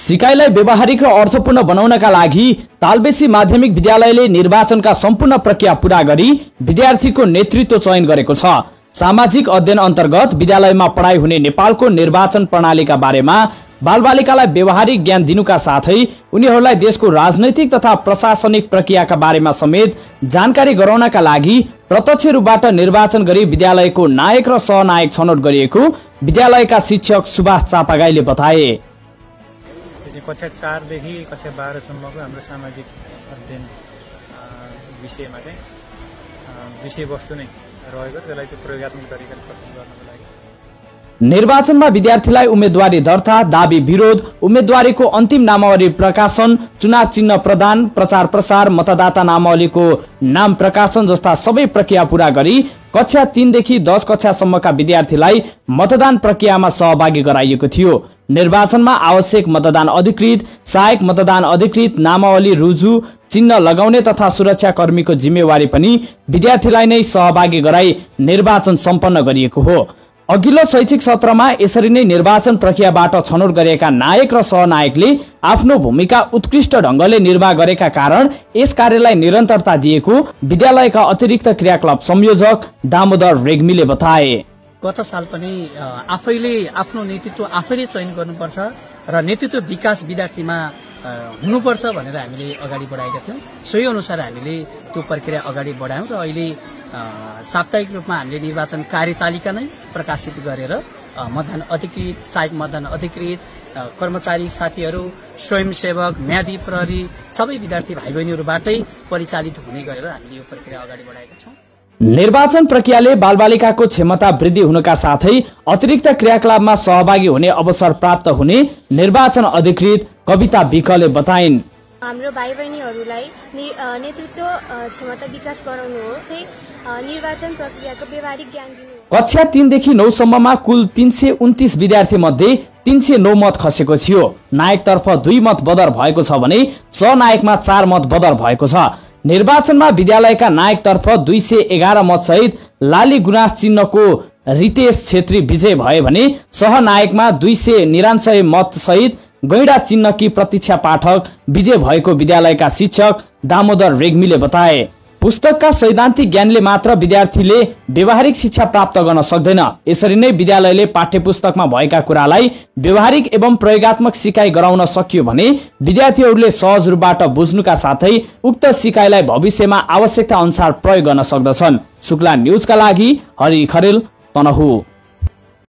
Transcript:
सिकाइलाई व्यावहारिक र अर्थपूर्ण बनाउनका लागि तालबेसी माध्यमिक विद्यालयले निर्वाचनका सम्पूर्ण प्रक्रिया पूरा गरी विद्यार्थीको नेतृत्व चयन गरेको छ। सामाजिक अध्ययन अन्तर्गत विद्यालयमा पढाइ हुने नेपालको निर्वाचन प्रणालीका बारेमा बालबालिकालाई व्यावहारिक ज्ञान दिनुका साथै उनीहरूलाई देशको राजनैतिक तथा प्रशासनिक प्रक्रियाका बारेमा समेत जानकारी गराउनका लागि प्रत्यक्ष रूपबाट निर्वाचन गरी विद्यालयको नायक र सहनायक छनौट गरिएको विद्यालयका शिक्षक सुभाष चापागाईले बताए। कक्षा 4 देखि कक्षा 12 सम्मको हाम्रो सामाजिक अध्ययन विषयमा चाहिँ विषयवस्तु नै रहेको, त्यसलाई चाहिँ प्रयोगात्मक तरिकाले प्रस्तुत गर्नको लागि निर्वाचनमा विद्यार्थीलाई उम्मेदवारी दर्ता, दाबी विरोध, उम्मेदवारीको अन्तिम नामावली प्रकाशन, चुनाव चिन्ह प्रदान, प्रचार प्रसार, मतदाता नामावलीको नाम प्रकाशन जस्ता सबै प्रक्रिया पूरा गरी कक्षा 3 देखि 10 कक्षासम्मका विद्यार्थीलाई मतदान प्रक्रियामा सहभागी गराइएको थियो। निर्वाचनमा आवश्यक मतदान अधिकृत, सहायक मतदान अधिकृत, नामावली रुजु, चिन्ह लगाउने तथा सुरक्षा कर्मीको जिम्मेवारी पनि विद्यार्थीलाई नै सहभागी गराई निर्वाचन सम्पन्न गरिएको हो। अघिल्लो शैक्षिक सत्रमा यसरी नै निर्वाचन प्रक्रियाबाट छनौट गरेका नायक र सहनायकले आफ्नो भूमिका उत्कृष्ट ढंगले निर्वाह गरेका कारण यस कार्यलाई निरन्तरता दिएको विद्यालयका अतिरिक्त क्रियाकलाप संयोजक दामोदर रेग्मीले बताए। गत साल पनि आफैले आफ्नो नेतृत्व आफैले चयन गर्नुपर्छ र नेतृत्व विकास विद्यार्थीमा हुनुपर्छ भनेर हामीले अगाडि बढाएका थियौं। सोही अनुसार हामीले त्यो प्रक्रिया अगाडि बढायौं र अहिले साप्ताहिक रूपमा हामीले निर्वाचन कार्यतालिका नै प्रकाशित गरेर मतदान अधिकृत, सहायक मतदान अधिकृत, कर्मचारी साथीहरू, स्वयंसेवक, म्यादी प्रहरी सबै विद्यार्थी भाइ बहिनीहरूबाटै परिचालित हुने गरेर हामीले यो प्रक्रिया अगाडि बढाएका छौं। निर्वाचन प्रक्रियाले बालबालिकाको क्षमता वृद्धि हुनका साथै अतिरिक्त क्रियाकलापमा सहभागी हुने अवसर प्राप्त हुने निर्वाचन अधिकृत कविता विकले बताइन्। हाम्रो भाइ बहिनीहरूलाई नेतृत्व क्षमता विकास गराउनु हो, निर्वाचन प्रक्रियाको व्यावहारिक ज्ञान दिनु हो। कक्षा 3 देखि 9 सम्ममा कुल 329 विद्यार्थी मध्ये 309 मत खसेको थियो। नायकतर्फ 2 मत बदर भएको छ भने सहनायकमा 4 मत बदर भएको छ। निर्वाचनमा विद्यालयका नायकतर्फ 211 मत सहित लाली गुनास चिन्हको रितेश छेत्री विजय भए भने सहनायकमा 299 मत सहित गैडा चिन्हकी प्रतीक्षा पाठक विजय भएको विद्यालयका शिक्षक दामोदर रेग्मीले बताए। पुस्तकका सैद्धान्तिक ज्ञानले मात्र विद्यार्थीले व्यावहारिक शिक्षा प्राप्त गर्न सक्दैन। यसरी नै विद्यालयले पाठ्यपुस्तकमा भएका कुरालाई व्यावहारिक एवं प्रयोगात्मक सिकाइ गराउन सकियो भने विद्यार्थीहरूले सहज रूपबाट बुझ्नुका साथै उक्त सिकाइलाई भविष्यमा आवश्यकता अनुसार प्रयोग गर्न सक्दछन्। शुक्ला न्यूजका लागि हरि खरेल, तनहुँ।